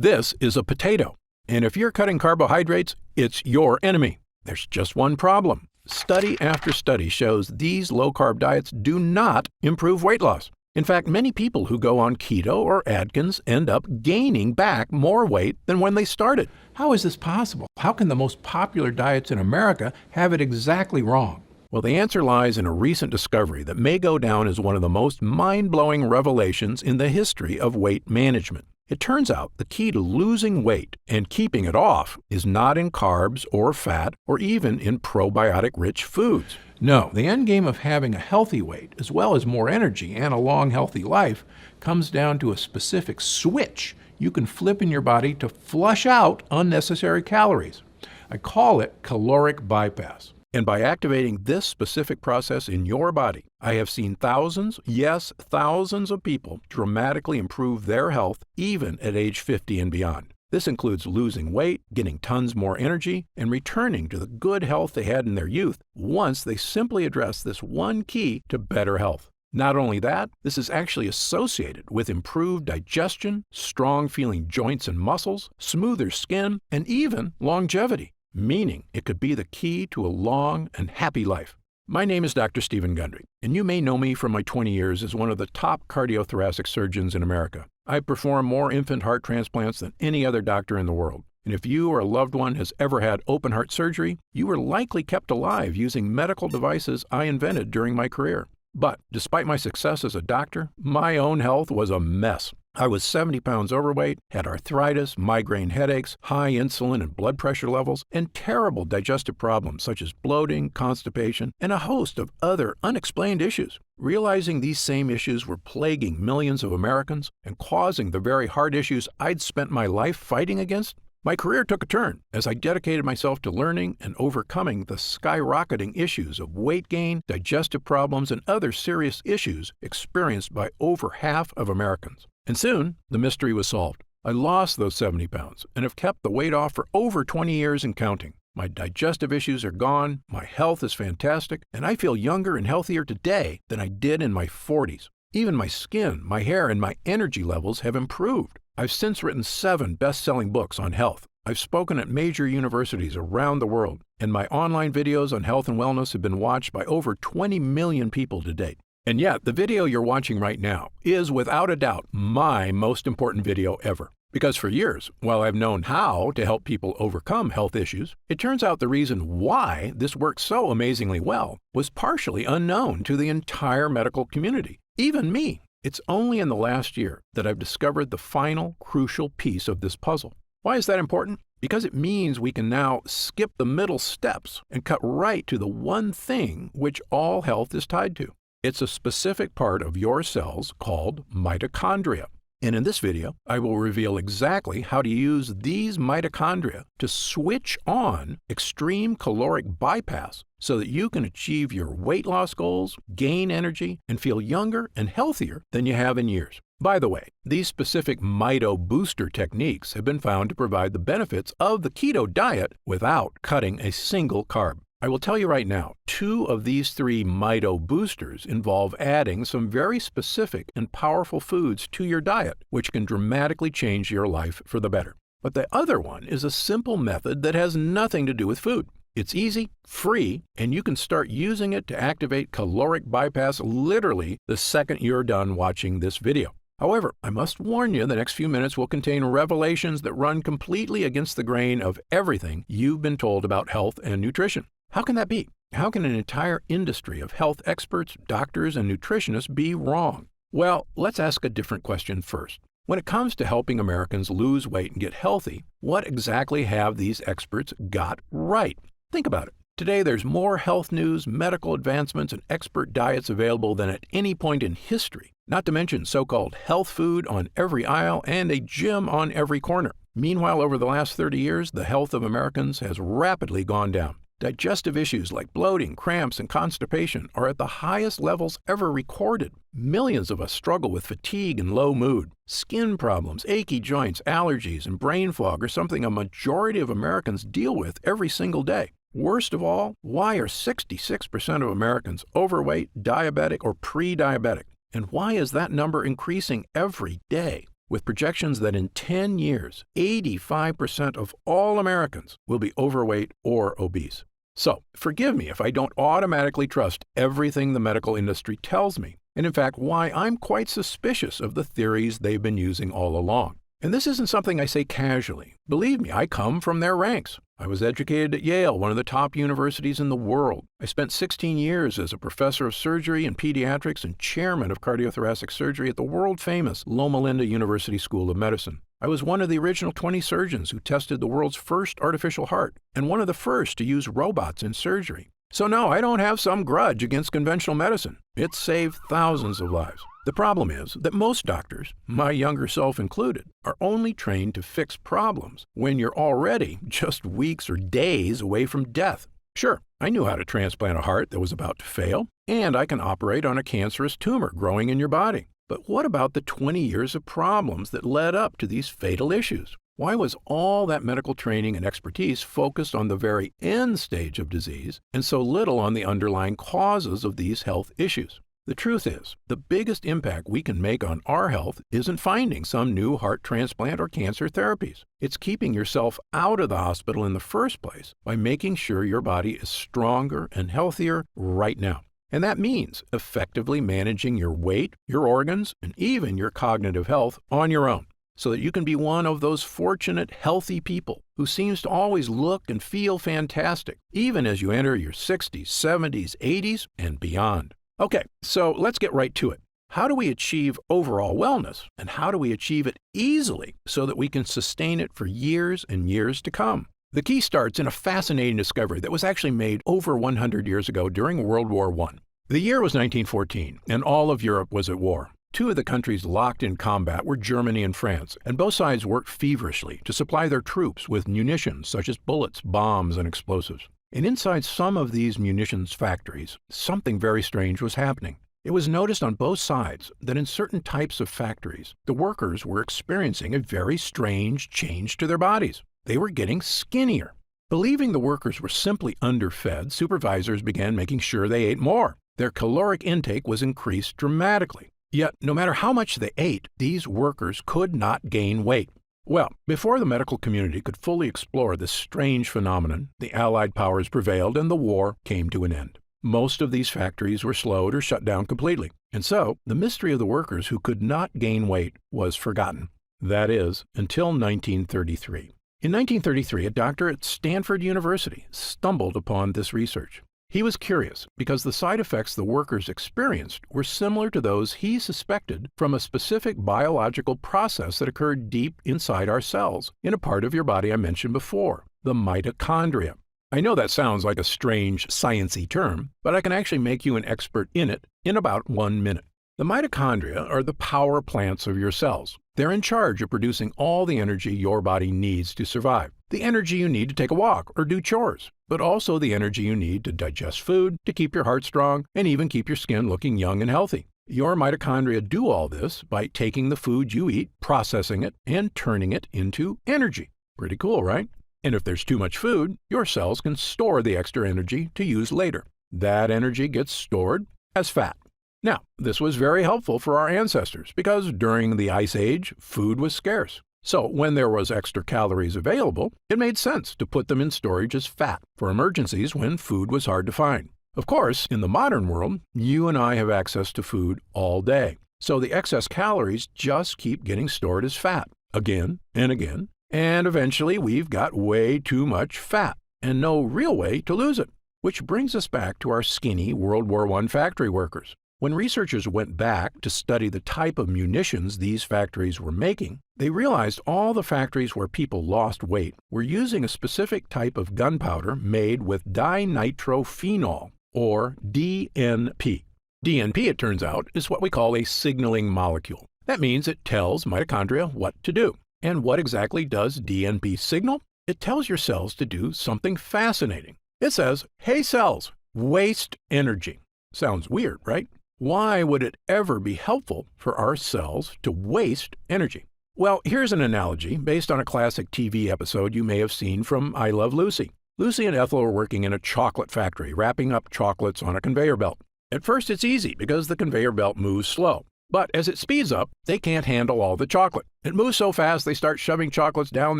This is a potato. And if you're cutting carbohydrates, it's your enemy. There's just one problem. Study after study shows these low-carb diets do not improve weight loss. In fact, many people who go on keto or Atkins end up gaining back more weight than when they started. How is this possible? How can the most popular diets in America have it exactly wrong? Well, the answer lies in a recent discovery that may go down as one of the most mind-blowing revelations in the history of weight management. It turns out the key to losing weight and keeping it off is not in carbs or fat or even in probiotic-rich foods. No, the end game of having a healthy weight, as well as more energy and a long, healthy life, comes down to a specific switch you can flip in your body to flush out unnecessary calories. I call it caloric bypass. And by activating this specific process in your body, I have seen thousands, yes, thousands of people dramatically improve their health even at age 50 and beyond. This includes losing weight, getting tons more energy, and returning to the good health they had in their youth once they simply address this one key to better health. Not only that, this is actually associated with improved digestion, strong feeling joints and muscles, smoother skin, and even longevity. Meaning it could be the key to a long and happy life. My name is Dr. Stephen Gundry, and you may know me from my 20 years as one of the top cardiothoracic surgeons in America. I perform more infant heart transplants than any other doctor in the world. And if you or a loved one has ever had open heart surgery, you were likely kept alive using medical devices I invented during my career. But despite my success as a doctor, my own health was a mess. I was 70 pounds overweight, had arthritis, migraine headaches, high insulin and blood pressure levels, and terrible digestive problems such as bloating, constipation, and a host of other unexplained issues. Realizing these same issues were plaguing millions of Americans and causing the very heart issues I'd spent my life fighting against, my career took a turn as I dedicated myself to learning and overcoming the skyrocketing issues of weight gain, digestive problems, and other serious issues experienced by over half of Americans. And soon, the mystery was solved. I lost those 70 pounds and have kept the weight off for over 20 years and counting. My digestive issues are gone, my health is fantastic, and I feel younger and healthier today than I did in my 40s. Even my skin, my hair, and my energy levels have improved. I've since written 7 best-selling books on health. I've spoken at major universities around the world, and my online videos on health and wellness have been watched by over 20 million people to date. And yet, the video you're watching right now is without a doubt my most important video ever. Because for years, while I've known how to help people overcome health issues, it turns out the reason why this works so amazingly well was partially unknown to the entire medical community, even me. It's only in the last year that I've discovered the final crucial piece of this puzzle. Why is that important? Because it means we can now skip the middle steps and cut right to the one thing which all health is tied to. It's a specific part of your cells called mitochondria. And in this video, I will reveal exactly how to use these mitochondria to switch on extreme caloric bypass so that you can achieve your weight loss goals, gain energy, and feel younger and healthier than you have in years. By the way, these specific Mito booster techniques have been found to provide the benefits of the keto diet without cutting a single carb. I will tell you right now, 2 of these 3 Mito boosters involve adding some very specific and powerful foods to your diet, which can dramatically change your life for the better. But the other one is a simple method that has nothing to do with food. It's easy, free, and you can start using it to activate caloric bypass literally the second you're done watching this video. However, I must warn you the next few minutes will contain revelations that run completely against the grain of everything you've been told about health and nutrition. How can that be? How can an entire industry of health experts, doctors, and nutritionists be wrong? Well, let's ask a different question first. When it comes to helping Americans lose weight and get healthy, what exactly have these experts got right? Think about it. Today, there's more health news, medical advancements, and expert diets available than at any point in history, not to mention so-called health food on every aisle and a gym on every corner. Meanwhile, over the last 30 years, the health of Americans has rapidly gone down. Digestive issues like bloating, cramps, and constipation are at the highest levels ever recorded. Millions of us struggle with fatigue and low mood. Skin problems, achy joints, allergies, and brain fog are something a majority of Americans deal with every single day. Worst of all, why are 66% of Americans overweight, diabetic, or pre-diabetic? And why is that number increasing every day? with projections that in 10 years, 85% of all Americans will be overweight or obese. So, forgive me if I don't automatically trust everything the medical industry tells me, and in fact, why I'm quite suspicious of the theories they've been using all along. And this isn't something I say casually. Believe me, I come from their ranks. I was educated at Yale, one of the top universities in the world. I spent 16 years as a professor of surgery and pediatrics and chairman of cardiothoracic surgery at the world-famous Loma Linda University School of Medicine. I was one of the original 20 surgeons who tested the world's first artificial heart and one of the first to use robots in surgery. So no, I don't have some grudge against conventional medicine. It's saved thousands of lives. The problem is that most doctors, my younger self included, are only trained to fix problems when you're already just weeks or days away from death. Sure, I knew how to transplant a heart that was about to fail, and I can operate on a cancerous tumor growing in your body. But what about the 20 years of problems that led up to these fatal issues? Why was all that medical training and expertise focused on the very end stage of disease and so little on the underlying causes of these health issues? The truth is, the biggest impact we can make on our health isn't finding some new heart transplant or cancer therapies. It's keeping yourself out of the hospital in the first place by making sure your body is stronger and healthier right now. And that means effectively managing your weight, your organs, and even your cognitive health on your own, so that you can be one of those fortunate, healthy people who seems to always look and feel fantastic, even as you enter your 60s, 70s, 80s, and beyond. Okay, so let's get right to it. How do we achieve overall wellness, and how do we achieve it easily so that we can sustain it for years and years to come? The key starts in a fascinating discovery that was actually made over 100 years ago during World War I. The year was 1914, and all of Europe was at war. Two of the countries locked in combat were Germany and France, and both sides worked feverishly to supply their troops with munitions such as bullets, bombs, and explosives. And inside some of these munitions factories, something very strange was happening. It was noticed on both sides that in certain types of factories, the workers were experiencing a very strange change to their bodies. They were getting skinnier. Believing the workers were simply underfed, supervisors began making sure they ate more. Their caloric intake was increased dramatically. Yet, no matter how much they ate, these workers could not gain weight. Well, before the medical community could fully explore this strange phenomenon, the Allied powers prevailed and the war came to an end. Most of these factories were slowed or shut down completely, and so the mystery of the workers who could not gain weight was forgotten. That is, until 1933. In 1933, a doctor at Stanford University stumbled upon this research. He was curious because the side effects the workers experienced were similar to those he suspected from a specific biological process that occurred deep inside our cells in a part of your body I mentioned before, the mitochondria. I know that sounds like a strange, science-y term, but I can actually make you an expert in it in about 1 minute. The mitochondria are the power plants of your cells. They're in charge of producing all the energy your body needs to survive. The energy you need to take a walk or do chores, but also the energy you need to digest food, to keep your heart strong, and even keep your skin looking young and healthy. Your mitochondria do all this by taking the food you eat, processing it, and turning it into energy. Pretty cool, right? And if there's too much food, your cells can store the extra energy to use later. That energy gets stored as fat. Now, this was very helpful for our ancestors because during the Ice Age, food was scarce. So when there was extra calories available, it made sense to put them in storage as fat for emergencies when food was hard to find. Of course, in the modern world, you and I have access to food all day. So the excess calories just keep getting stored as fat again and again. And eventually we've got way too much fat and no real way to lose it. Which brings us back to our skinny World War I factory workers. When researchers went back to study the type of munitions these factories were making, they realized all the factories where people lost weight were using a specific type of gunpowder made with dinitrophenol, or DNP. DNP, it turns out, is what we call a signaling molecule. That means it tells mitochondria what to do. And what exactly does DNP signal? It tells your cells to do something fascinating. It says, "Hey cells, waste energy." Sounds weird, right? Why would it ever be helpful for our cells to waste energy? Well, here's an analogy based on a classic TV episode you may have seen from I Love Lucy. Lucy and Ethel are working in a chocolate factory, wrapping up chocolates on a conveyor belt. At first, it's easy because the conveyor belt moves slow. But as it speeds up, they can't handle all the chocolate. It moves so fast they start shoving chocolates down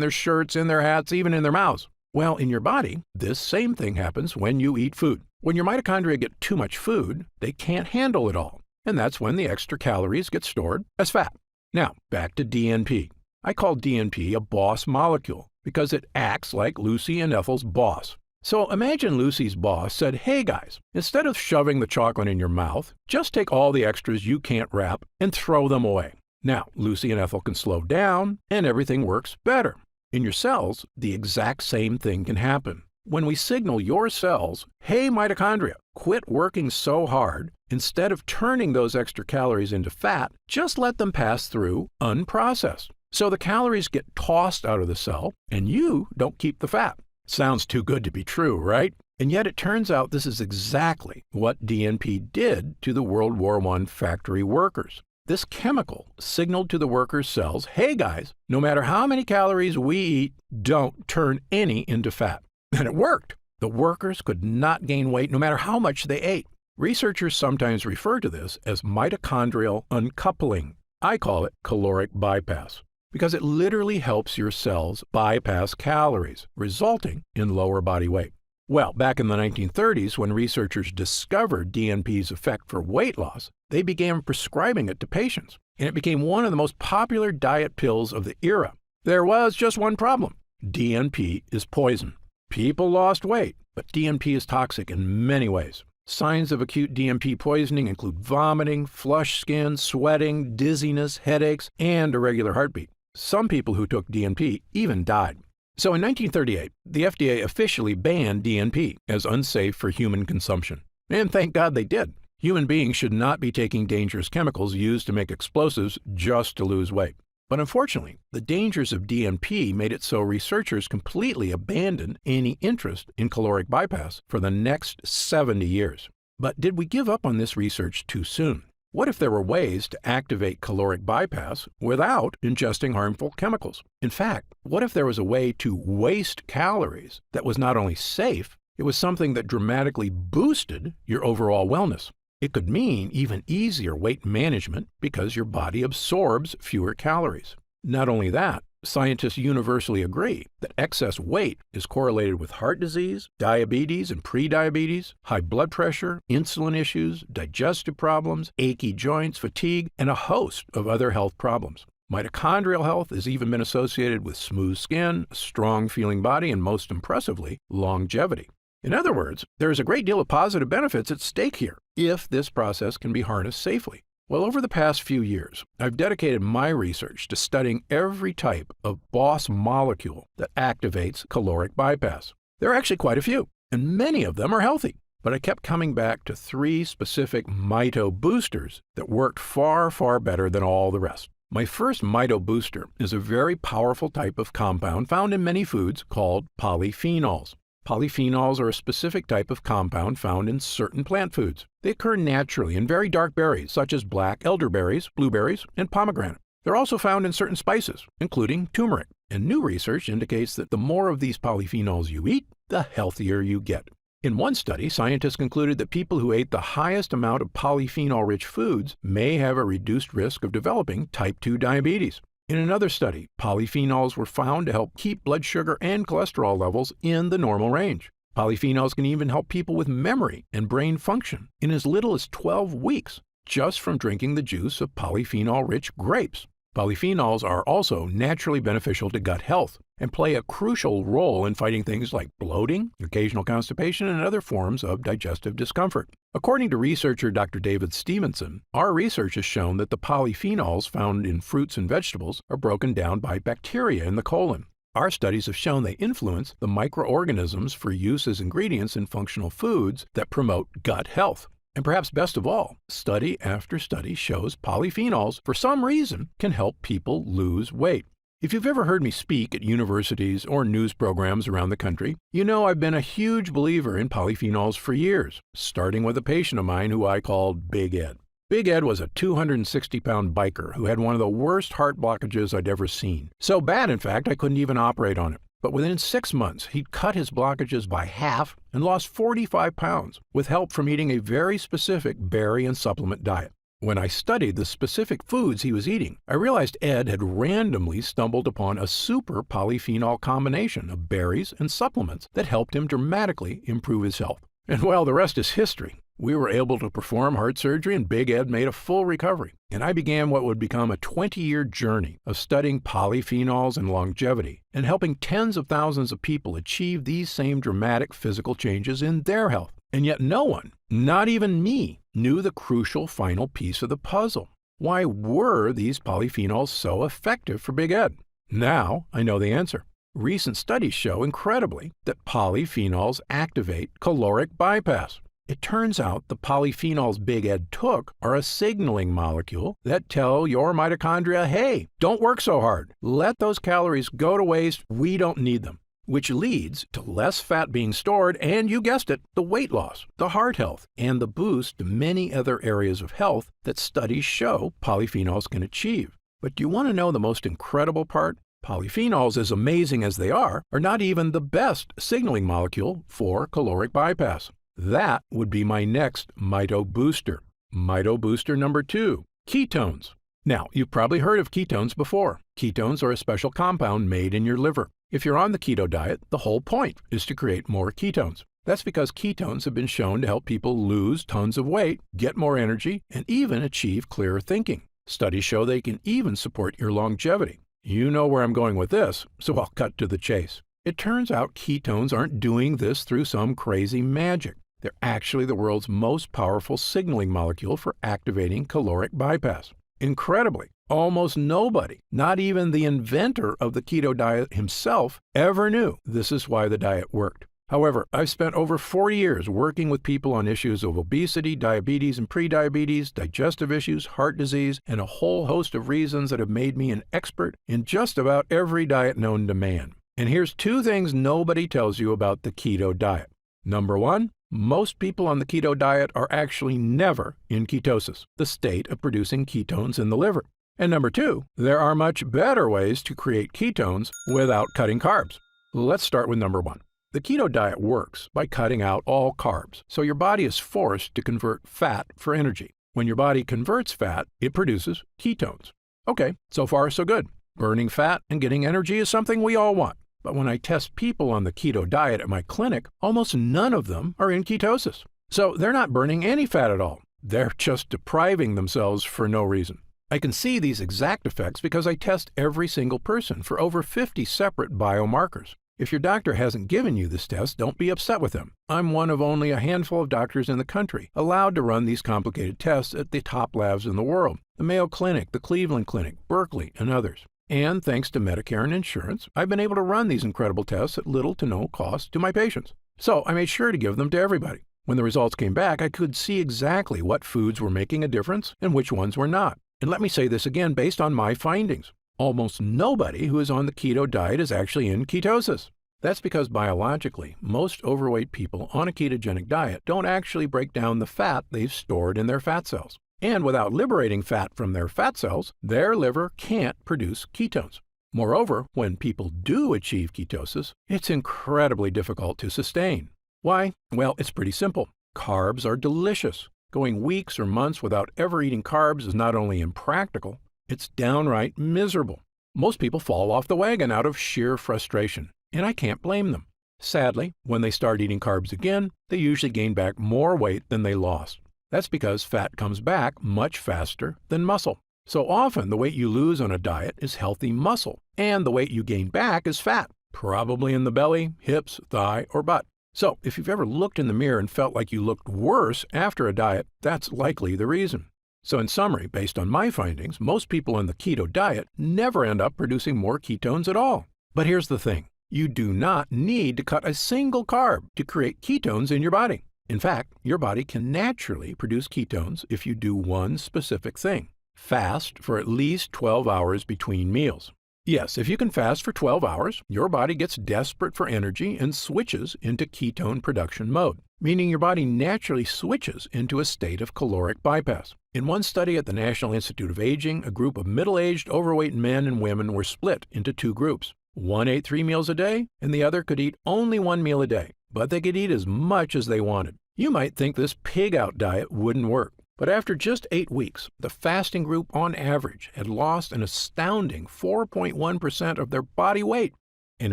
their shirts, in their hats, even in their mouths. Well, in your body, this same thing happens when you eat food. When your mitochondria get too much food, they can't handle it all. And that's when the extra calories get stored as fat. Now, back to DNP. I call DNP a boss molecule because it acts like Lucy and Ethel's boss. So imagine Lucy's boss said, "Hey guys, instead of shoving the chocolate in your mouth, just take all the extras you can't wrap and throw them away." Now, Lucy and Ethel can slow down and everything works better. In your cells, the exact same thing can happen. When we signal your cells, "Hey mitochondria, quit working so hard, instead of turning those extra calories into fat, just let them pass through unprocessed." So the calories get tossed out of the cell and you don't keep the fat. Sounds too good to be true, right? And yet it turns out this is exactly what DNP did to the World War I factory workers. This chemical signaled to the workers' cells, "Hey guys, no matter how many calories we eat, don't turn any into fat." And it worked. The workers could not gain weight no matter how much they ate. Researchers sometimes refer to this as mitochondrial uncoupling. I call it caloric bypass, because it literally helps your cells bypass calories, resulting in lower body weight. Well, back in the 1930s, when researchers discovered DNP's effect for weight loss, they began prescribing it to patients, and it became one of the most popular diet pills of the era. There was just one problem. DNP is poison. People lost weight, but DNP is toxic in many ways. Signs of acute DNP poisoning include vomiting, flushed skin, sweating, dizziness, headaches, and irregular heartbeat. Some people who took DNP even died. So in 1938, the FDA officially banned DNP as unsafe for human consumption. And thank God they did. Human beings should not be taking dangerous chemicals used to make explosives just to lose weight. But unfortunately, the dangers of DNP made it so researchers completely abandoned any interest in caloric bypass for the next 70 years. But did we give up on this research too soon? What if there were ways to activate caloric bypass without ingesting harmful chemicals? In fact, what if there was a way to waste calories that was not only safe, it was something that dramatically boosted your overall wellness? It could mean even easier weight management because your body absorbs fewer calories. Not only that, scientists universally agree that excess weight is correlated with heart disease, diabetes and prediabetes, high blood pressure, insulin issues, digestive problems, achy joints, fatigue, and a host of other health problems. Mitochondrial health has even been associated with smooth skin, a strong feeling body, and most impressively, longevity. In other words, there is a great deal of positive benefits at stake here if this process can be harnessed safely. Well, over the past few years, I've dedicated my research to studying every type of boss molecule that activates caloric bypass. There are actually quite a few, and many of them are healthy. But I kept coming back to 3 specific mito boosters that worked far, far better than all the rest. My first mito booster is a very powerful type of compound found in many foods called polyphenols. Polyphenols are a specific type of compound found in certain plant foods. They occur naturally in very dark berries, such as black elderberries, blueberries, and pomegranate. They're also found in certain spices, including turmeric. And new research indicates that the more of these polyphenols you eat, the healthier you get. In one study, scientists concluded that people who ate the highest amount of polyphenol-rich foods may have a reduced risk of developing type 2 diabetes. In another study, polyphenols were found to help keep blood sugar and cholesterol levels in the normal range. Polyphenols can even help people with memory and brain function in as little as 12 weeks, just from drinking the juice of polyphenol-rich grapes. Polyphenols are also naturally beneficial to gut health and play a crucial role in fighting things like bloating, occasional constipation, and other forms of digestive discomfort. According to researcher Dr. David Stevenson, our research has shown that the polyphenols found in fruits and vegetables are broken down by bacteria in the colon. Our studies have shown they influence the microorganisms for use as ingredients in functional foods that promote gut health. And perhaps best of all, study after study shows polyphenols, for some reason, can help people lose weight. If you've ever heard me speak at universities or news programs around the country, you know I've been a huge believer in polyphenols for years, starting with a patient of mine who I called Big Ed. Big Ed was a 260-pound biker who had one of the worst heart blockages I'd ever seen. So bad, in fact, I couldn't even operate on it. But within 6 months, he'd cut his blockages by half and lost 45 pounds with help from eating a very specific berry and supplement diet. When I studied the specific foods he was eating, I realized Ed had randomly stumbled upon a super polyphenol combination of berries and supplements that helped him dramatically improve his health. And well, the rest is history. We were able to perform heart surgery and Big Ed made a full recovery. And I began what would become a 20-year journey of studying polyphenols and longevity and helping tens of thousands of people achieve these same dramatic physical changes in their health. And yet no one, not even me, knew the crucial final piece of the puzzle. Why were these polyphenols so effective for Big Ed? Now I know the answer. Recent studies show, incredibly, that polyphenols activate caloric bypass. It turns out the polyphenols Big Ed took are a signaling molecule that tell your mitochondria, hey, don't work so hard. Let those calories go to waste. We don't need them. Which leads to less fat being stored and, you guessed it, the weight loss, the heart health, and the boost to many other areas of health that studies show polyphenols can achieve. But do you want to know the most incredible part? Polyphenols, as amazing as they are not even the best signaling molecule for caloric bypass. That would be my next Mito Booster. Mito Booster number 2, ketones. Now, you've probably heard of ketones before. Ketones are a special compound made in your liver. If you're on the keto diet, the whole point is to create more ketones. That's because ketones have been shown to help people lose tons of weight, get more energy, and even achieve clearer thinking. Studies show they can even support your longevity. You know where I'm going with this, so I'll cut to the chase. It turns out ketones aren't doing this through some crazy magic. They're actually the world's most powerful signaling molecule for activating caloric bypass. Incredibly, almost nobody, not even the inventor of the keto diet himself, ever knew this is why the diet worked. However, I've spent over 40 years working with people on issues of obesity, diabetes and prediabetes, digestive issues, heart disease, and a whole host of reasons that have made me an expert in just about every diet known to man. And here's 2 things nobody tells you about the keto diet. Number 1, most people on the keto diet are actually never in ketosis, the state of producing ketones in the liver. And number 2, there are much better ways to create ketones without cutting carbs. Let's start with number 1. The keto diet works by cutting out all carbs, so your body is forced to convert fat for energy. When your body converts fat, it produces ketones. Okay, so far so good. Burning fat and getting energy is something we all want. But when I test people on the keto diet at my clinic, almost none of them are in ketosis. So they're not burning any fat at all. They're just depriving themselves for no reason. I can see these exact effects because I test every single person for over 50 separate biomarkers. If your doctor hasn't given you this test, don't be upset with them. I'm one of only a handful of doctors in the country allowed to run these complicated tests at the top labs in the world: the Mayo Clinic, the Cleveland Clinic, Berkeley, and others. And thanks to Medicare and insurance, I've been able to run these incredible tests at little to no cost to my patients. So I made sure to give them to everybody. When the results came back, I could see exactly what foods were making a difference and which ones were not. And let me say this again based on my findings. Almost nobody who is on the keto diet is actually in ketosis. That's because biologically, most overweight people on a ketogenic diet don't actually break down the fat they've stored in their fat cells. And without liberating fat from their fat cells, their liver can't produce ketones. Moreover, when people do achieve ketosis, it's incredibly difficult to sustain. Why? Well, it's pretty simple. Carbs are delicious. Going weeks or months without ever eating carbs is not only impractical, it's downright miserable. Most people fall off the wagon out of sheer frustration, and I can't blame them. Sadly, when they start eating carbs again, they usually gain back more weight than they lost. That's because fat comes back much faster than muscle. So often, the weight you lose on a diet is healthy muscle, and the weight you gain back is fat, probably in the belly, hips, thigh, or butt. So if you've ever looked in the mirror and felt like you looked worse after a diet, that's likely the reason. So in summary, based on my findings, most people on the keto diet never end up producing more ketones at all. But here's the thing. You do not need to cut a single carb to create ketones in your body. In fact, your body can naturally produce ketones if you do one specific thing: fast for at least 12 hours between meals. Yes, if you can fast for 12 hours, your body gets desperate for energy and switches into ketone production mode, meaning your body naturally switches into a state of caloric bypass. In one study at the National Institute of Aging, a group of middle-aged overweight men and women were split into 2 groups. One ate 3 meals a day, and the other could eat only 1 meal a day, but they could eat as much as they wanted. You might think this pig-out diet wouldn't work, But after just 8 weeks, the fasting group on average had lost an astounding 4.1% of their body weight. And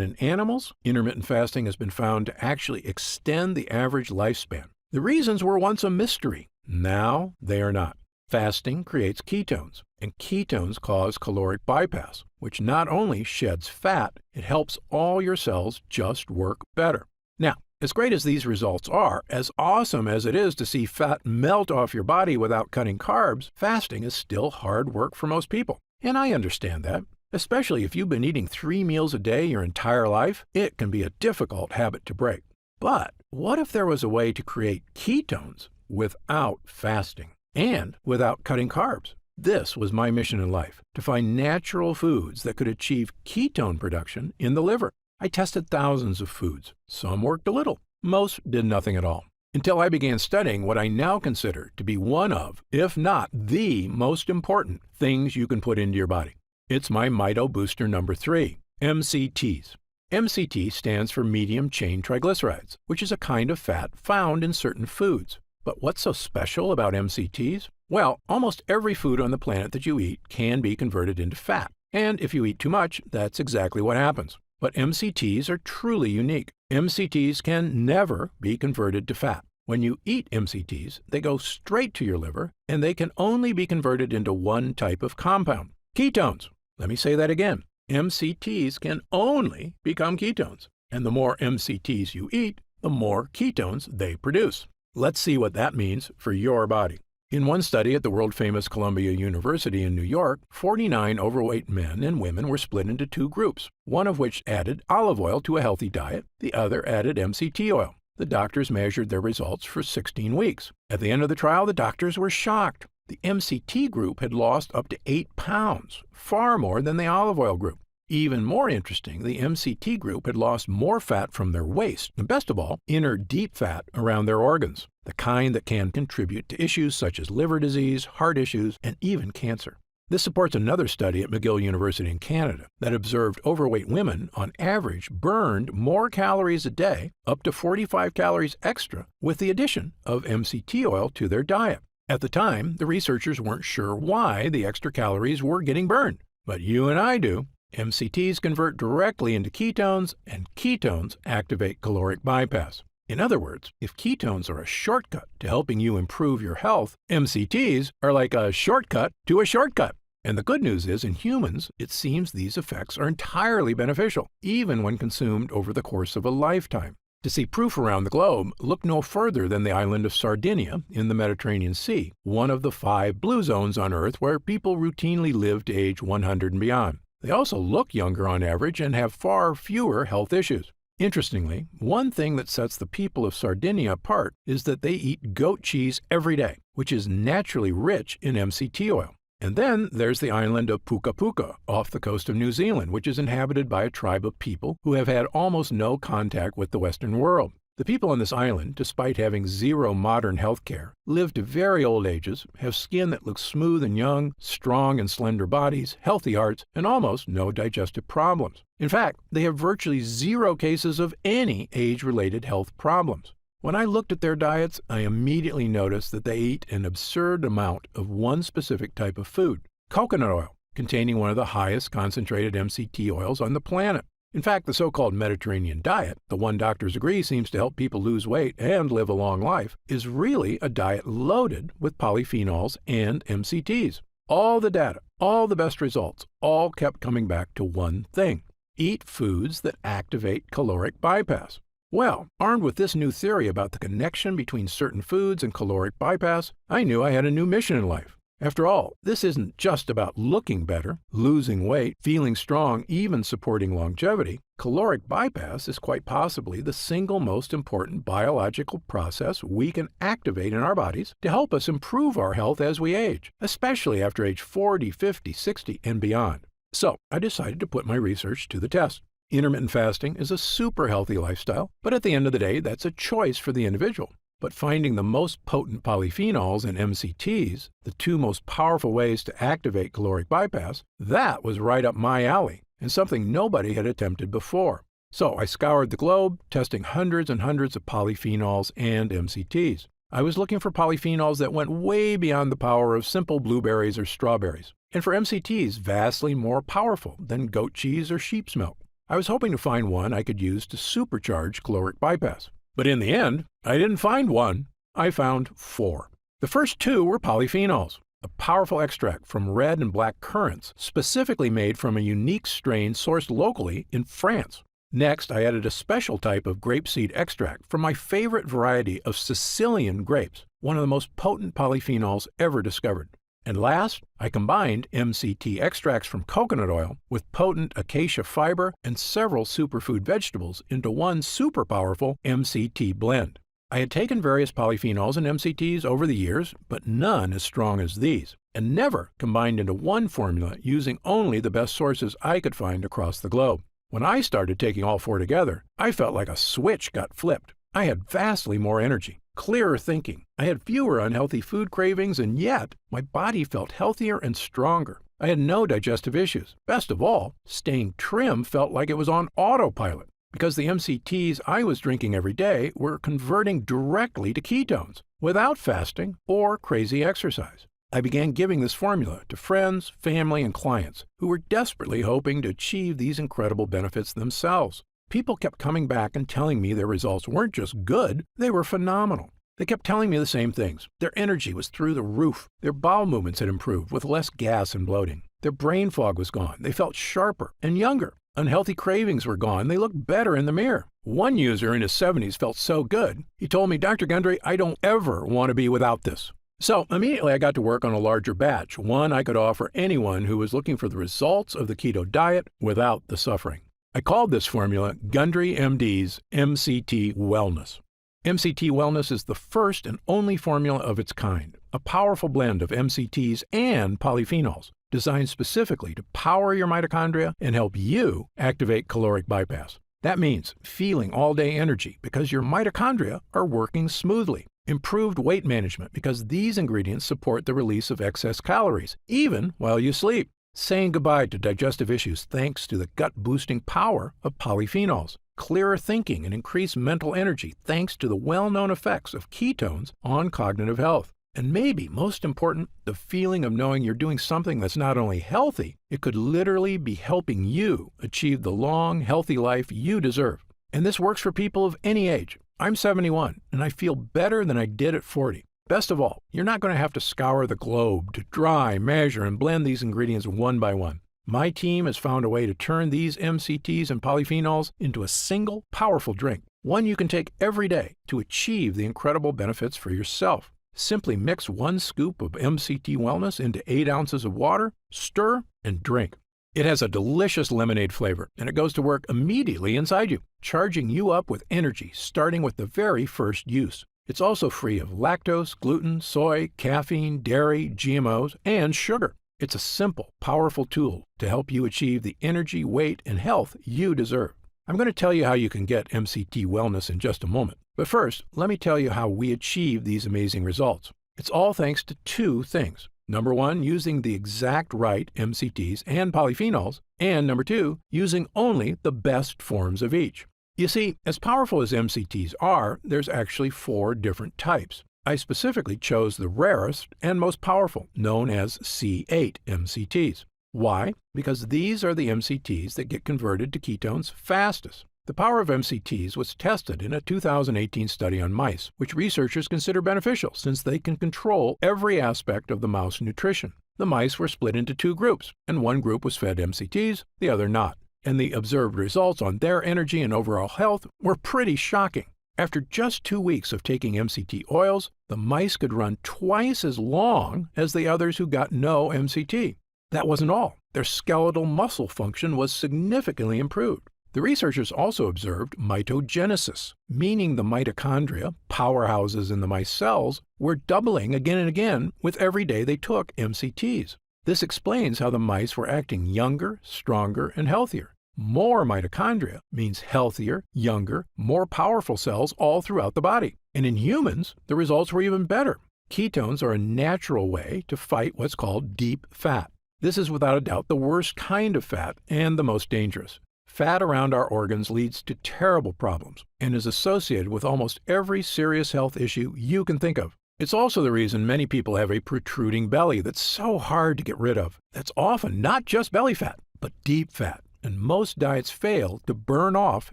in animals, intermittent fasting has been found to actually extend the average lifespan. The reasons were once a mystery. Now they are not. Fasting creates ketones, and ketones cause caloric bypass, which not only sheds fat, it helps all your cells just work better. Now, as great as these results are, as awesome as it is to see fat melt off your body without cutting carbs, fasting is still hard work for most people. And I understand that. Especially if you've been eating 3 meals a day your entire life, it can be a difficult habit to break. But what if there was a way to create ketones without fasting and without cutting carbs? This was my mission in life, to find natural foods that could achieve ketone production in the liver. I tested thousands of foods. Some worked a little. Most did nothing at all. Until I began studying what I now consider to be one of, if not the most important things you can put into your body. It's my Mito Booster number 3, MCTs. MCT stands for medium chain triglycerides, which is a kind of fat found in certain foods. But what's so special about MCTs? Well, almost every food on the planet that you eat can be converted into fat. And if you eat too much, that's exactly what happens. But MCTs are truly unique. MCTs can never be converted to fat. When you eat MCTs, they go straight to your liver, and they can only be converted into one type of compound, ketones. Let me say that again. MCTs can only become ketones. And the more MCTs you eat, the more ketones they produce. Let's see what that means for your body. In one study at the world-famous Columbia University in New York, 49 overweight men and women were split into 2 groups, one of which added olive oil to a healthy diet, the other added MCT oil. The doctors measured their results for 16 weeks. At the end of the trial, the doctors were shocked. The MCT group had lost up to 8 pounds, far more than the olive oil group. Even more interesting, the MCT group had lost more fat from their waist, and best of all, inner deep fat around their organs, the kind that can contribute to issues such as liver disease, heart issues, and even cancer. This supports another study at McGill University in Canada that observed overweight women, on average, burned more calories a day, up to 45 calories extra, with the addition of MCT oil to their diet. At the time, the researchers weren't sure why the extra calories were getting burned, but you and I do. MCTs convert directly into ketones, and ketones activate caloric bypass. In other words, if ketones are a shortcut to helping you improve your health, MCTs are like a shortcut to a shortcut. And the good news is, in humans, it seems these effects are entirely beneficial, even when consumed over the course of a lifetime. To see proof around the globe, look no further than the island of Sardinia in the Mediterranean Sea, one of the 5 blue zones on Earth where people routinely live to age 100 and beyond. They also look younger on average and have far fewer health issues. Interestingly, one thing that sets the people of Sardinia apart is that they eat goat cheese every day, which is naturally rich in MCT oil. And then there's the island of Puka Puka off the coast of New Zealand, which is inhabited by a tribe of people who have had almost no contact with the Western world. The people on this island, despite having zero modern health care, live to very old ages, have skin that looks smooth and young, strong and slender bodies, healthy hearts, and almost no digestive problems. In fact, they have virtually 0 cases of any age-related health problems. When I looked at their diets, I immediately noticed that they eat an absurd amount of one specific type of food, coconut oil, containing one of the highest concentrated MCT oils on the planet. In fact, the so-called Mediterranean diet, the one doctors agree seems to help people lose weight and live a long life, is really a diet loaded with polyphenols and MCTs. All the data, all the best results, all kept coming back to one thing: eat foods that activate caloric bypass. Well, armed with this new theory about the connection between certain foods and caloric bypass, I knew I had a new mission in life. After all, this isn't just about looking better, losing weight, feeling strong, even supporting longevity. Caloric bypass is quite possibly the single most important biological process we can activate in our bodies to help us improve our health as we age, especially after age 40, 50, 60, and beyond. So I decided to put my research to the test. Intermittent fasting is a super healthy lifestyle, but at the end of the day, that's a choice for the individual. But finding the most potent polyphenols and MCTs, the 2 most powerful ways to activate caloric bypass, that was right up my alley, and something nobody had attempted before. So I scoured the globe, testing hundreds and hundreds of polyphenols and MCTs. I was looking for polyphenols that went way beyond the power of simple blueberries or strawberries, and for MCTs vastly more powerful than goat cheese or sheep's milk. I was hoping to find one I could use to supercharge caloric bypass. But in the end, I didn't find one. I found 4. The first 2 were polyphenols, a powerful extract from red and black currants specifically made from a unique strain sourced locally in France. Next, I added a special type of grapeseed extract from my favorite variety of Sicilian grapes, one of the most potent polyphenols ever discovered. And last, I combined MCT extracts from coconut oil with potent acacia fiber and several superfood vegetables into one super powerful MCT blend. I had taken various polyphenols and MCTs over the years, but none as strong as these, and never combined into one formula using only the best sources I could find across the globe. When I started taking all 4 together, I felt like a switch got flipped. I had vastly more energy, clearer thinking. I had fewer unhealthy food cravings, and yet my body felt healthier and stronger. I had no digestive issues. Best of all, staying trim felt like it was on autopilot, because the MCTs I was drinking every day were converting directly to ketones, without fasting or crazy exercise. I began giving this formula to friends, family, and clients who were desperately hoping to achieve these incredible benefits themselves. People kept coming back and telling me their results weren't just good, they were phenomenal. They kept telling me the same things. Their energy was through the roof. Their bowel movements had improved with less gas and bloating. Their brain fog was gone. They felt sharper and younger. Unhealthy cravings were gone. They looked better in the mirror. One user in his 70s felt so good, he told me, "Dr. Gundry, I don't ever want to be without this." So immediately I got to work on a larger batch, one I could offer anyone who was looking for the results of the keto diet without the suffering. I called this formula Gundry MD's MCT Wellness. MCT Wellness is the first and only formula of its kind, a powerful blend of MCTs and polyphenols designed specifically to power your mitochondria and help you activate caloric bypass. That means feeling all-day energy because your mitochondria are working smoothly. Improved weight management because these ingredients support the release of excess calories, even while you sleep. Saying goodbye to digestive issues thanks to the gut-boosting power of polyphenols. Clearer thinking and increased mental energy thanks to the well-known effects of ketones on cognitive health. And maybe most important, the feeling of knowing you're doing something that's not only healthy, it could literally be helping you achieve the long, healthy life you deserve. And this works for people of any age. I'm 71, and I feel better than I did at 40. Best of all, you're not going to have to scour the globe to dry, measure, and blend these ingredients one by one. My team has found a way to turn these MCTs and polyphenols into a single, powerful drink, one you can take every day to achieve the incredible benefits for yourself. Simply mix 1 scoop of MCT Wellness into 8 ounces of water, stir, and drink. It has a delicious lemonade flavor, and it goes to work immediately inside you, charging you up with energy starting with the very first use. It's also free of lactose, gluten, soy, caffeine, dairy, GMOs, and sugar. It's a simple, powerful tool to help you achieve the energy, weight, and health you deserve. I'm going to tell you how you can get MCT Wellness in just a moment. But first, let me tell you how we achieve these amazing results. It's all thanks to 2 things. Number 1, using the exact right MCTs and polyphenols, and number 2, using only the best forms of each. You see, as powerful as MCTs are, there's actually 4 different types. I specifically chose the rarest and most powerful, known as C8 MCTs. Why? Because these are the MCTs that get converted to ketones fastest. The power of MCTs was tested in a 2018 study on mice, which researchers consider beneficial since they can control every aspect of the mouse nutrition. The mice were split into 2 groups, and one group was fed MCTs, the other not. And the observed results on their energy and overall health were pretty shocking. After just 2 weeks of taking MCT oils, the mice could run twice as long as the others who got no MCT. That wasn't all. Their skeletal muscle function was significantly improved. The researchers also observed mitogenesis, meaning the mitochondria, powerhouses in the mice cells, were doubling again and again with every day they took MCTs. This explains how the mice were acting younger, stronger, and healthier. More mitochondria means healthier, younger, more powerful cells all throughout the body. And in humans, the results were even better. Ketones are a natural way to fight what's called deep fat. This is without a doubt the worst kind of fat and the most dangerous. Fat around our organs leads to terrible problems and is associated with almost every serious health issue you can think of. It's also the reason many people have a protruding belly that's so hard to get rid of. That's often not just belly fat, but deep fat, and most diets fail to burn off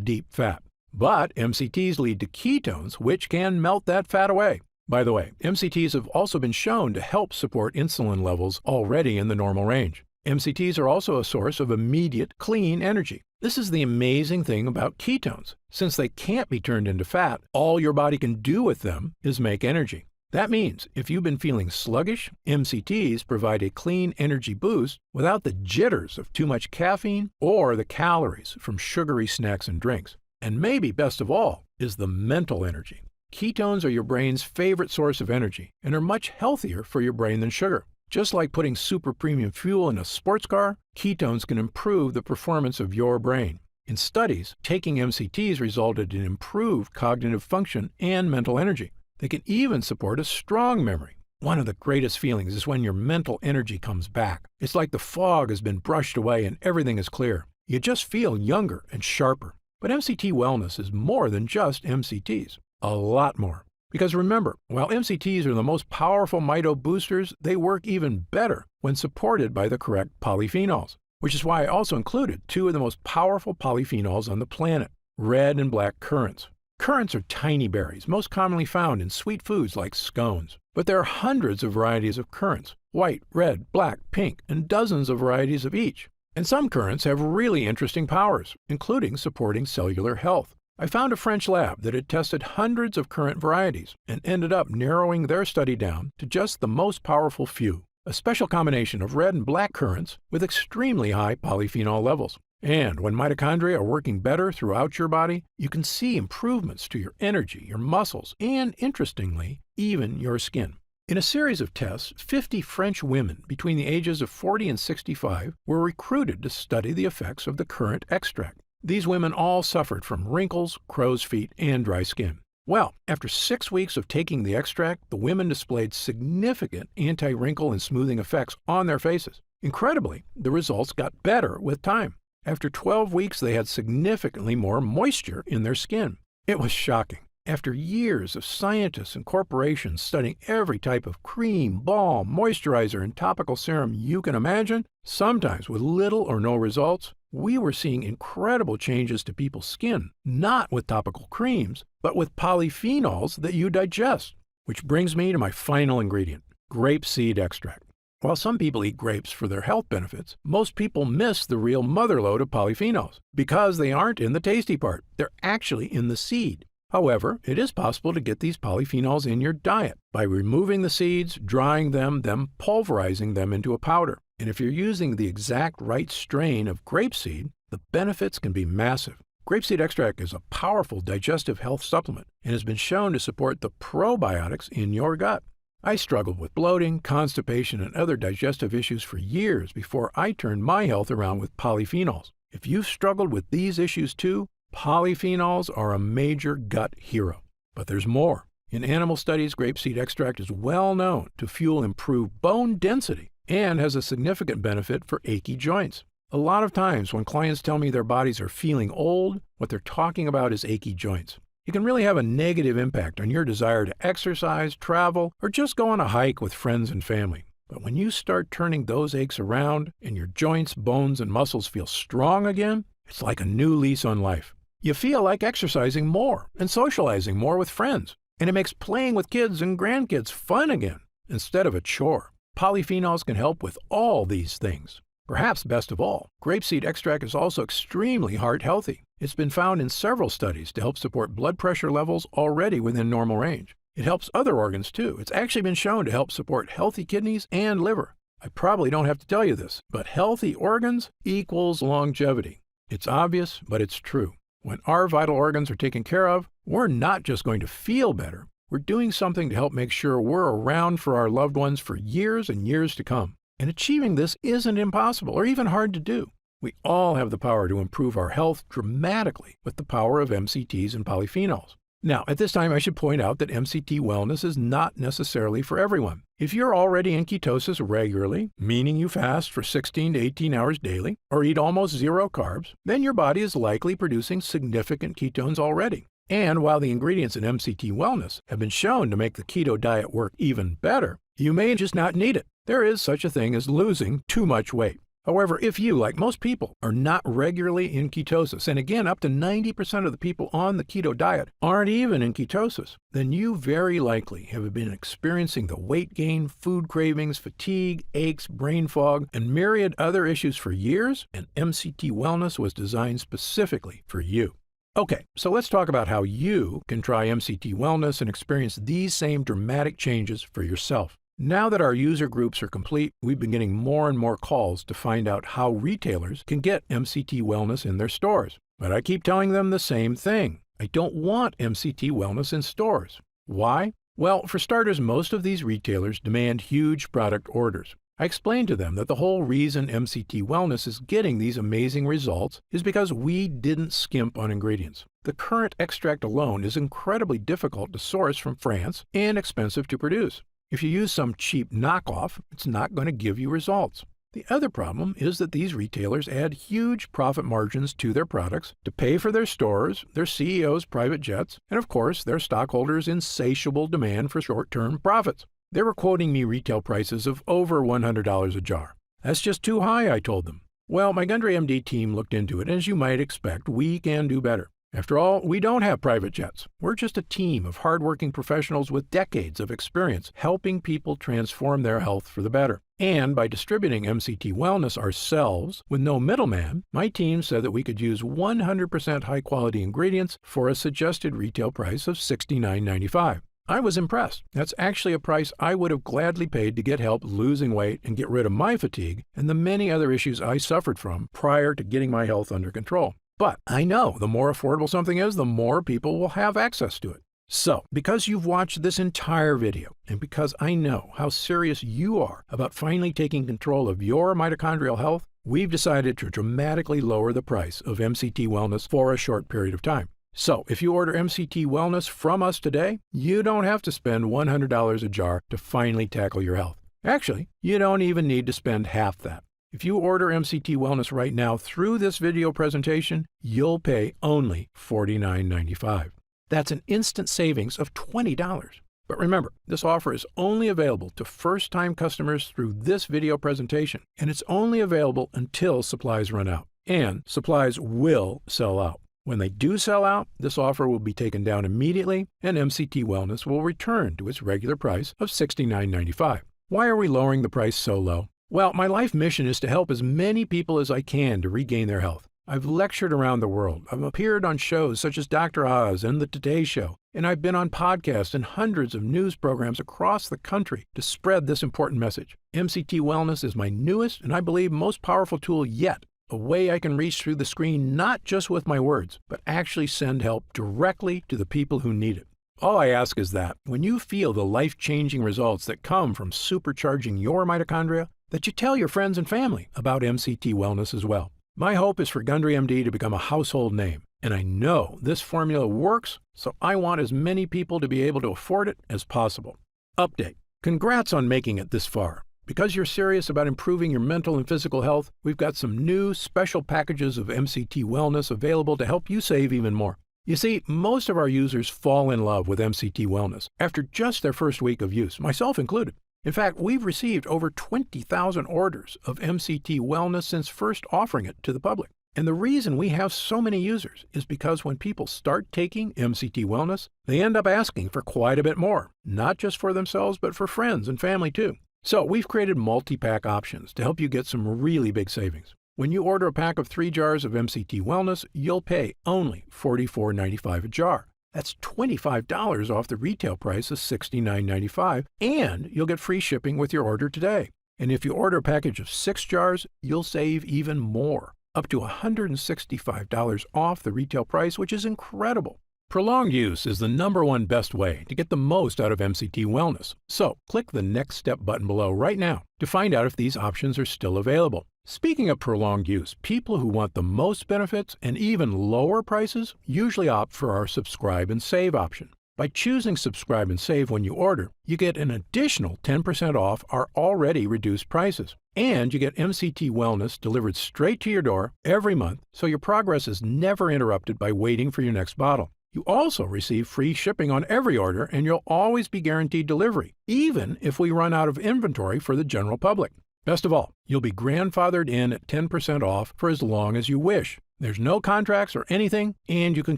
deep fat. But MCTs lead to ketones, which can melt that fat away. By the way, MCTs have also been shown to help support insulin levels already in the normal range. MCTs are also a source of immediate, clean energy. This is the amazing thing about ketones. Since they can't be turned into fat, all your body can do with them is make energy. That means if you've been feeling sluggish, MCTs provide a clean energy boost without the jitters of too much caffeine or the calories from sugary snacks and drinks. And maybe best of all is the mental energy. Ketones are your brain's favorite source of energy and are much healthier for your brain than sugar. Just like putting super premium fuel in a sports car, ketones can improve the performance of your brain. In studies, taking MCTs resulted in improved cognitive function and mental energy. They can even support a strong memory. One of the greatest feelings is when your mental energy comes back. It's like the fog has been brushed away and everything is clear. You just feel younger and sharper. But MCT wellness is more than just MCTs. A lot more. Because remember, while MCTs are the most powerful mito boosters, they work even better when supported by the correct polyphenols, which is why I also included two of the most powerful polyphenols on the planet, red and black currants. Currants are tiny berries, most commonly found in sweet foods like scones. But there are hundreds of varieties of currants, white, red, black, pink, and dozens of varieties of each. And some currants have really interesting powers, including supporting cellular health. I found a French lab that had tested hundreds of currant varieties and ended up narrowing their study down to just the most powerful few, a special combination of red and black currants with extremely high polyphenol levels. And when mitochondria are working better throughout your body, you can see improvements to your energy, your muscles, and, interestingly, even your skin. In a series of tests, 50 French women between the ages of 40 and 65 were recruited to study the effects of the currant extract. These women all suffered from wrinkles, crow's feet, and dry skin. Well, after 6 weeks of taking the extract, the women displayed significant anti-wrinkle and smoothing effects on their faces. Incredibly, the results got better with time. After 12 weeks, they had significantly more moisture in their skin. It was shocking. After years of scientists and corporations studying every type of cream, balm, moisturizer, and topical serum you can imagine, sometimes with little or no results, we were seeing incredible changes to people's skin, not with topical creams, but with polyphenols that you digest. Which brings me to my final ingredient, grapeseed extract. While some people eat grapes for their health benefits, most people miss the real motherlode of polyphenols because they aren't in the tasty part. They're actually in the seed. However, it is possible to get these polyphenols in your diet by removing the seeds, drying them, then pulverizing them into a powder. And if you're using the exact right strain of grapeseed, the benefits can be massive. Grapeseed extract is a powerful digestive health supplement and has been shown to support the probiotics in your gut. I struggled with bloating, constipation, and other digestive issues for years before I turned my health around with polyphenols. If you've struggled with these issues too, polyphenols are a major gut hero. But there's more. In animal studies, grapeseed extract is well known to fuel improved bone density and has a significant benefit for achy joints. A lot of times when clients tell me their bodies are feeling old, what they're talking about is achy joints. It can really have a negative impact on your desire to exercise, travel, or just go on a hike with friends and family. But when you start turning those aches around and your joints, bones, and muscles feel strong again, it's like a new lease on life. You feel like exercising more and socializing more with friends, and it makes playing with kids and grandkids fun again instead of a chore. Polyphenols can help with all these things. Perhaps best of all, grapeseed extract is also extremely heart healthy. It's been found in several studies to help support blood pressure levels already within normal range. It helps other organs too. It's actually been shown to help support healthy kidneys and liver. I probably don't have to tell you this, but healthy organs equals longevity. It's obvious, but it's true. When our vital organs are taken care of, we're not just going to feel better. We're doing something to help make sure we're around for our loved ones for years and years to come. And achieving this isn't impossible or even hard to do. We all have the power to improve our health dramatically with the power of MCTs and polyphenols. Now, at this time, I should point out that MCT wellness is not necessarily for everyone. If you're already in ketosis regularly, meaning you fast for 16 to 18 hours daily, or eat almost zero carbs, then your body is likely producing significant ketones already. And while the ingredients in MCT wellness have been shown to make the keto diet work even better, you may just not need it. There is such a thing as losing too much weight. However, if you, like most people, are not regularly in ketosis, and again, up to 90% of the people on the keto diet aren't even in ketosis, then you very likely have been experiencing the weight gain, food cravings, fatigue, aches, brain fog, and myriad other issues for years, and MCT Wellness was designed specifically for you. Okay, so let's talk about how you can try MCT Wellness and experience these same dramatic changes for yourself. Now that our user groups are complete, we've been getting more and more calls to find out how retailers can get MCT Wellness in their stores. But I keep telling them the same thing. I don't want MCT Wellness in stores. Why? Well, for starters, most of these retailers demand huge product orders. I explained to them that the whole reason MCT Wellness is getting these amazing results is because we didn't skimp on ingredients. The current extract alone is incredibly difficult to source from France and expensive to produce. If you use some cheap knockoff, it's not going to give you results. The other problem is that these retailers add huge profit margins to their products to pay for their stores, their CEOs' private jets, and of course, their stockholders' insatiable demand for short-term profits. They were quoting me retail prices of over $100 a jar. That's just too high, I told them. Well, my Gundry MD team looked into it, and as you might expect, we can do better. After all, we don't have private jets. We're just a team of hardworking professionals with decades of experience helping people transform their health for the better. And by distributing MCT Wellness ourselves with no middleman, my team said that we could use 100% high-quality ingredients for a suggested retail price of $69.95. I was impressed. That's actually a price I would have gladly paid to get help losing weight and get rid of my fatigue and the many other issues I suffered from prior to getting my health under control. But I know the more affordable something is, the more people will have access to it. So, because you've watched this entire video, and because I know how serious you are about finally taking control of your mitochondrial health, we've decided to dramatically lower the price of MCT Wellness for a short period of time. So, if you order MCT Wellness from us today, you don't have to spend $100 a jar to finally tackle your health. Actually, you don't even need to spend half that. If you order MCT Wellness right now through this video presentation, you'll pay only $49.95. That's an instant savings of $20. But remember, this offer is only available to first-time customers through this video presentation, and it's only available until supplies run out. And supplies will sell out. When they do sell out, this offer will be taken down immediately, and MCT Wellness will return to its regular price of $69.95. Why are we lowering the price so low? Well, my life mission is to help as many people as I can to regain their health. I've lectured around the world. I've appeared on shows such as Dr. Oz and The Today Show, and I've been on podcasts and hundreds of news programs across the country to spread this important message. MCT Wellness is my newest and I believe most powerful tool yet, a way I can reach through the screen not just with my words, but actually send help directly to the people who need it. All I ask is that, when you feel the life-changing results that come from supercharging your mitochondria, that you tell your friends and family about MCT Wellness as well. My hope is for Gundry MD to become a household name, and I know this formula works, so I want as many people to be able to afford it as possible. Update. Congrats on making it this far. Because you're serious about improving your mental and physical health, we've got some new special packages of MCT Wellness available to help you save even more. You see, most of our users fall in love with MCT Wellness after just their first week of use, myself included. In fact, we've received over 20,000 orders of MCT Wellness since first offering it to the public. And the reason we have so many users is because when people start taking MCT Wellness, they end up asking for quite a bit more, not just for themselves, but for friends and family too. So we've created multi-pack options to help you get some really big savings. When you order a pack of 3 jars of MCT Wellness, you'll pay only $44.95 a jar. That's $25 off the retail price of $69.95, and you'll get free shipping with your order today. And if you order a package of 6 jars, you'll save even more, up to $165 off the retail price, which is incredible. Prolonged use is the #1 best way to get the most out of MCT Wellness. So, click the Next Step button below right now to find out if these options are still available. Speaking of prolonged use, people who want the most benefits and even lower prices usually opt for our Subscribe and Save option. By choosing Subscribe and Save when you order, you get an additional 10% off our already reduced prices. And you get MCT Wellness delivered straight to your door every month, so your progress is never interrupted by waiting for your next bottle. You also receive free shipping on every order, and you'll always be guaranteed delivery, even if we run out of inventory for the general public. Best of all, you'll be grandfathered in at 10% off for as long as you wish. There's no contracts or anything, and you can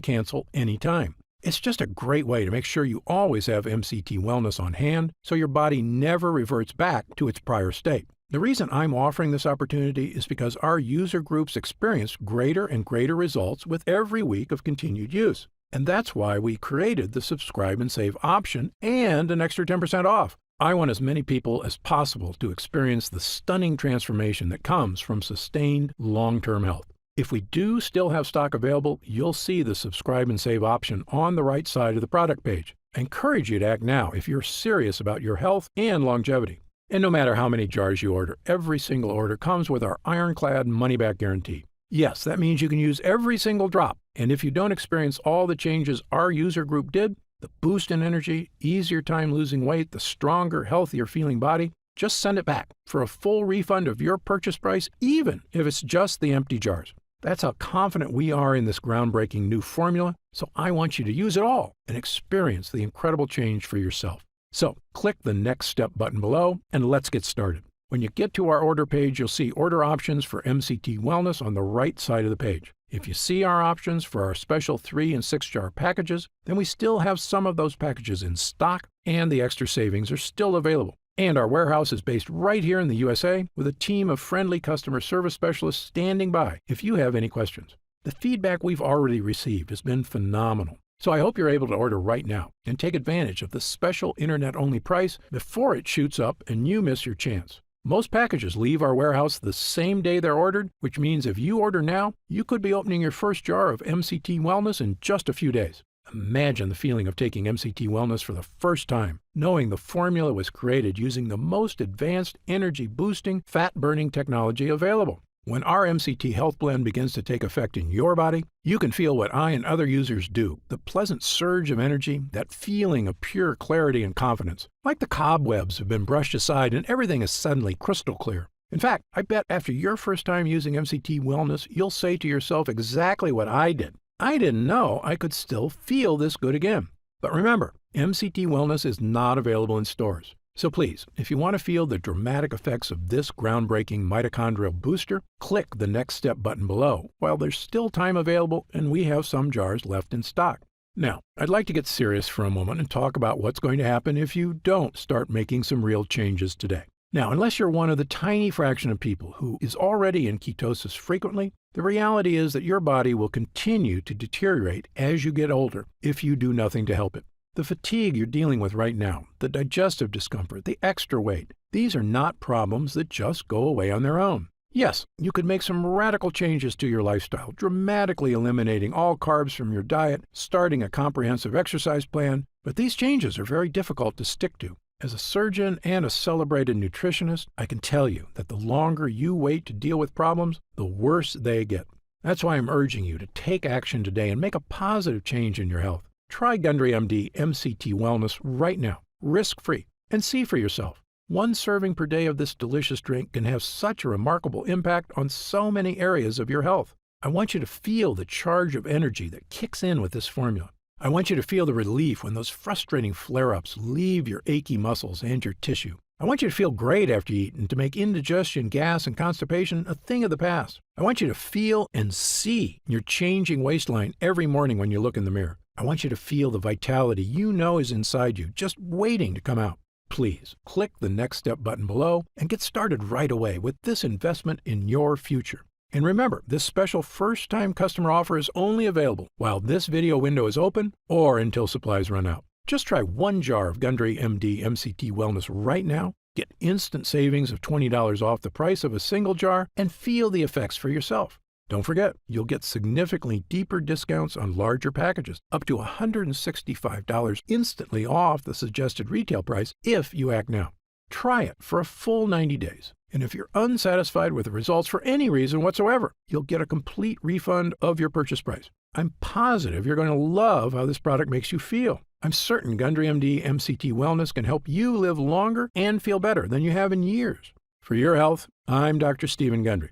cancel anytime. It's just a great way to make sure you always have MCT Wellness on hand, so your body never reverts back to its prior state. The reason I'm offering this opportunity is because our user groups experience greater and greater results with every week of continued use. And that's why we created the Subscribe and Save option and an extra 10% off. I want as many people as possible to experience the stunning transformation that comes from sustained long-term health. If we do still have stock available, you'll see the Subscribe and Save option on the right side of the product page. I encourage you to act now if you're serious about your health and longevity. And no matter how many jars you order, every single order comes with our ironclad money-back guarantee. Yes, that means you can use every single drop. And if you don't experience all the changes our user group did, the boost in energy, easier time losing weight, the stronger, healthier feeling body, just send it back for a full refund of your purchase price, even if it's just the empty jars. That's how confident we are in this groundbreaking new formula, so I want you to use it all and experience the incredible change for yourself. So, click the Next Step button below and let's get started. When you get to our order page, you'll see order options for MCT Wellness on the right side of the page. If you see our options for our special 3- and 6-jar packages, then we still have some of those packages in stock, and the extra savings are still available. And our warehouse is based right here in the USA with a team of friendly customer service specialists standing by if you have any questions. The feedback we've already received has been phenomenal. So I hope you're able to order right now and take advantage of the special internet-only price before it shoots up and you miss your chance. Most packages leave our warehouse the same day they're ordered, which means if you order now, you could be opening your first jar of MCT Wellness in just a few days. Imagine the feeling of taking MCT Wellness for the first time, knowing the formula was created using the most advanced energy-boosting, fat-burning technology available. When our MCT Health Blend begins to take effect in your body, you can feel what I and other users do, the pleasant surge of energy, that feeling of pure clarity and confidence. Like the cobwebs have been brushed aside and everything is suddenly crystal clear. In fact, I bet after your first time using MCT Wellness, you'll say to yourself exactly what I did. I didn't know I could still feel this good again. But remember, MCT Wellness is not available in stores. So please, if you want to feel the dramatic effects of this groundbreaking mitochondrial booster, click the Next Step button below while there's still time available and we have some jars left in stock. Now, I'd like to get serious for a moment and talk about what's going to happen if you don't start making some real changes today. Now, unless you're one of the tiny fraction of people who is already in ketosis frequently, the reality is that your body will continue to deteriorate as you get older if you do nothing to help it. The fatigue you're dealing with right now, the digestive discomfort, the extra weight, these are not problems that just go away on their own. Yes, you could make some radical changes to your lifestyle, dramatically eliminating all carbs from your diet, starting a comprehensive exercise plan, but these changes are very difficult to stick to. As a surgeon and a celebrated nutritionist, I can tell you that the longer you wait to deal with problems, the worse they get. That's why I'm urging you to take action today and make a positive change in your health. Try Gundry MD MCT Wellness right now, risk-free, and see for yourself. One serving per day of this delicious drink can have such a remarkable impact on so many areas of your health. I want you to feel the charge of energy that kicks in with this formula. I want you to feel the relief when those frustrating flare-ups leave your achy muscles and your tissue. I want you to feel great after you eat and to make indigestion, gas, and constipation a thing of the past. I want you to feel and see your changing waistline every morning when you look in the mirror. I want you to feel the vitality you know is inside you, just waiting to come out. Please click the Next Step button below and get started right away with this investment in your future. And remember, this special first-time customer offer is only available while this video window is open or until supplies run out. Just try one jar of Gundry MD MCT Wellness right now, get instant savings of $20 off the price of a single jar, and feel the effects for yourself. Don't forget, you'll get significantly deeper discounts on larger packages, up to $165 instantly off the suggested retail price if you act now. Try it for a full 90 days. And if you're unsatisfied with the results for any reason whatsoever, you'll get a complete refund of your purchase price. I'm positive you're going to love how this product makes you feel. I'm certain Gundry MD MCT Wellness can help you live longer and feel better than you have in years. For your health, I'm Dr. Stephen Gundry.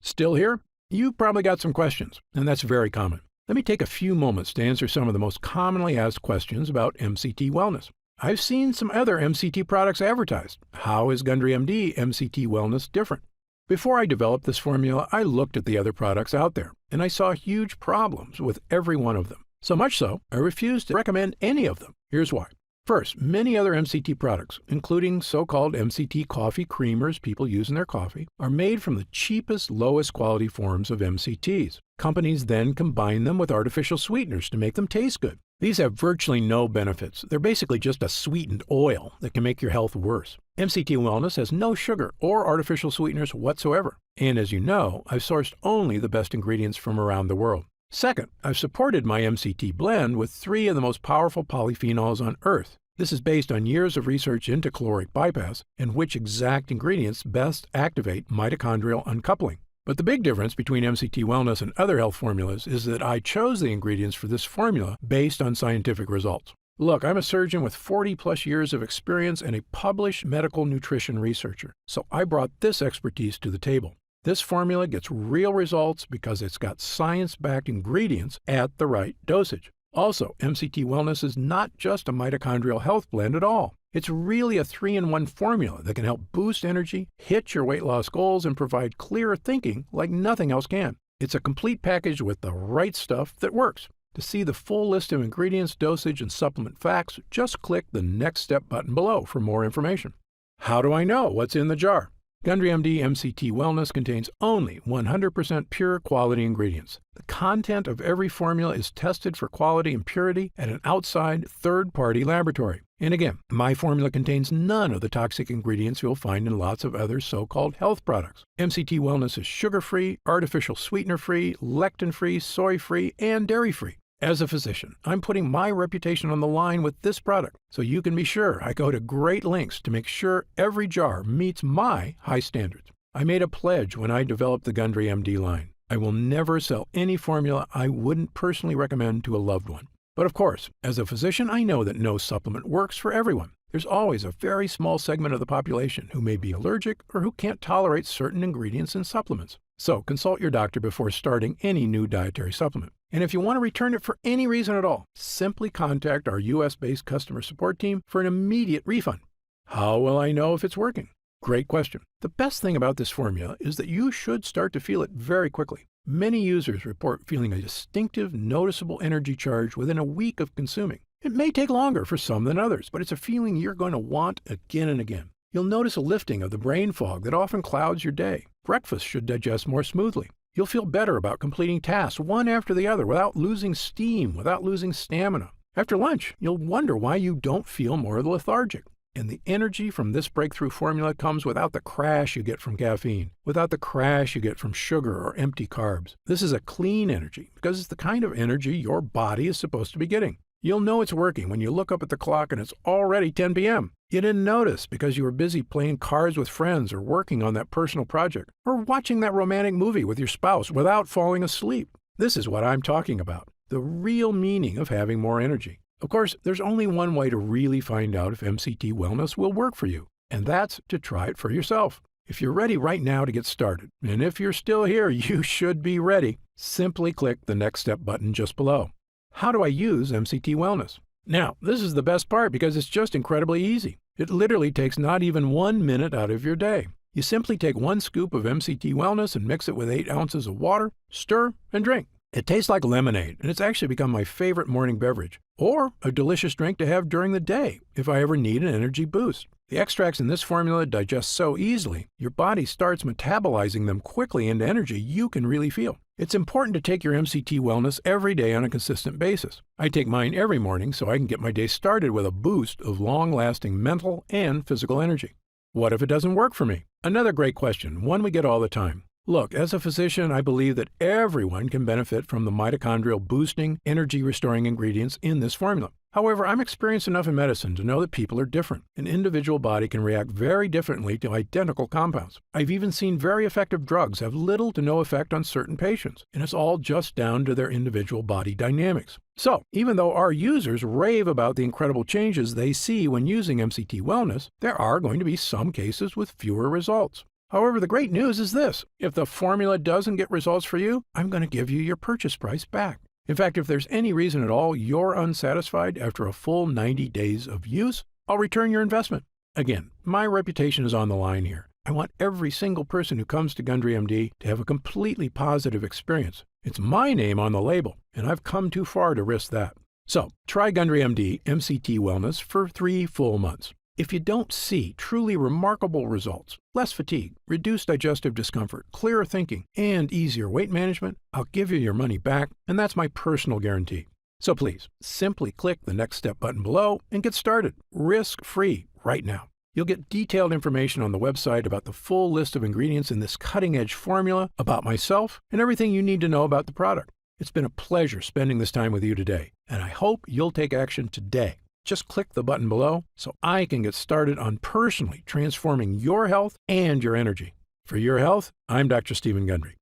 Still here? You probably got some questions, and that's very common. Let me take a few moments to answer some of the most commonly asked questions about MCT Wellness. I've seen some other MCT products advertised. How is Gundry MD MCT Wellness different? Before I developed this formula, I looked at the other products out there, and I saw huge problems with every one of them. So much so, I refused to recommend any of them. Here's why. First, many other MCT products, including so-called MCT coffee creamers people use in their coffee, are made from the cheapest, lowest quality forms of MCTs. Companies then combine them with artificial sweeteners to make them taste good. These have virtually no benefits. They're basically just a sweetened oil that can make your health worse. MCT Wellness has no sugar or artificial sweeteners whatsoever. And as you know, I've sourced only the best ingredients from around the world. Second, I've supported my MCT blend with 3 of the most powerful polyphenols on Earth. This is based on years of research into caloric bypass and which exact ingredients best activate mitochondrial uncoupling. But the big difference between MCT Wellness and other health formulas is that I chose the ingredients for this formula based on scientific results. Look, I'm a surgeon with 40-plus years of experience and a published medical nutrition researcher, so I brought this expertise to the table. This formula gets real results because it's got science-backed ingredients at the right dosage. Also, MCT Wellness is not just a mitochondrial health blend at all. It's really a 3-in-1 formula that can help boost energy, hit your weight loss goals, and provide clearer thinking like nothing else can. It's a complete package with the right stuff that works. To see the full list of ingredients, dosage, and supplement facts, just click the Next Step button below for more information. How do I know what's in the jar? Gundry MD MCT Wellness contains only 100% pure quality ingredients. The content of every formula is tested for quality and purity at an outside third-party laboratory. And again, my formula contains none of the toxic ingredients you'll find in lots of other so-called health products. MCT Wellness is sugar-free, artificial sweetener-free, lectin-free, soy-free, and dairy-free. As a physician, I'm putting my reputation on the line with this product, so you can be sure I go to great lengths to make sure every jar meets my high standards. I made a pledge when I developed the Gundry MD line. I will never sell any formula I wouldn't personally recommend to a loved one. But of course, as a physician, I know that no supplement works for everyone. There's always a very small segment of the population who may be allergic or who can't tolerate certain ingredients in supplements. So consult your doctor before starting any new dietary supplement. And if you want to return it for any reason at all, simply contact our U.S.-based customer support team for an immediate refund. How will I know if it's working? Great question. The best thing about this formula is that you should start to feel it very quickly. Many users report feeling a distinctive, noticeable energy charge within a week of consuming. It may take longer for some than others, but it's a feeling you're going to want again and again. You'll notice a lifting of the brain fog that often clouds your day. Breakfast should digest more smoothly. You'll feel better about completing tasks one after the other without losing steam, without losing stamina. After lunch, you'll wonder why you don't feel more lethargic. And the energy from this breakthrough formula comes without the crash you get from caffeine, without the crash you get from sugar or empty carbs. This is a clean energy because it's the kind of energy your body is supposed to be getting. You'll know it's working when you look up at the clock and it's already 10 p.m. You didn't notice because you were busy playing cards with friends or working on that personal project or watching that romantic movie with your spouse without falling asleep. This is what I'm talking about, the real meaning of having more energy. Of course, there's only one way to really find out if MCT Wellness will work for you, and that's to try it for yourself. If you're ready right now to get started, and if you're still here, you should be ready, simply click the Next Step button just below. How do I use MCT Wellness? Now, this is the best part because it's just incredibly easy. It literally takes not even 1 minute out of your day. You simply take 1 scoop of MCT Wellness and mix it with 8 ounces of water, stir, and drink. It tastes like lemonade, and it's actually become my favorite morning beverage, or a delicious drink to have during the day if I ever need an energy boost. The extracts in this formula digest so easily, your body starts metabolizing them quickly into energy you can really feel. It's important to take your MCT Wellness every day on a consistent basis. I take mine every morning so I can get my day started with a boost of long-lasting mental and physical energy. What if it doesn't work for me? Another great question, one we get all the time. Look, as a physician, I believe that everyone can benefit from the mitochondrial boosting, energy restoring ingredients in this formula. However, I'm experienced enough in medicine to know that people are different. An individual body can react very differently to identical compounds. I've even seen very effective drugs have little to no effect on certain patients, and it's all just down to their individual body dynamics. So, even though our users rave about the incredible changes they see when using MCT Wellness, there are going to be some cases with fewer results. However, the great news is this: if the formula doesn't get results for you, I'm going to give you your purchase price back. In fact, if there's any reason at all you're unsatisfied after a full 90 days of use, I'll return your investment. Again, my reputation is on the line here. I want every single person who comes to Gundry MD to have a completely positive experience. It's my name on the label, and I've come too far to risk that. So, try Gundry MD MCT Wellness for 3 full months. If you don't see truly remarkable results, less fatigue, reduced digestive discomfort, clearer thinking, and easier weight management, I'll give you your money back, and that's my personal guarantee. So please, simply click the Next Step button below and get started, risk-free, right now. You'll get detailed information on the website about the full list of ingredients in this cutting-edge formula, about myself, and everything you need to know about the product. It's been a pleasure spending this time with you today, and I hope you'll take action today. Just click the button below so I can get started on personally transforming your health and your energy. For your health, I'm Dr. Stephen Gundry.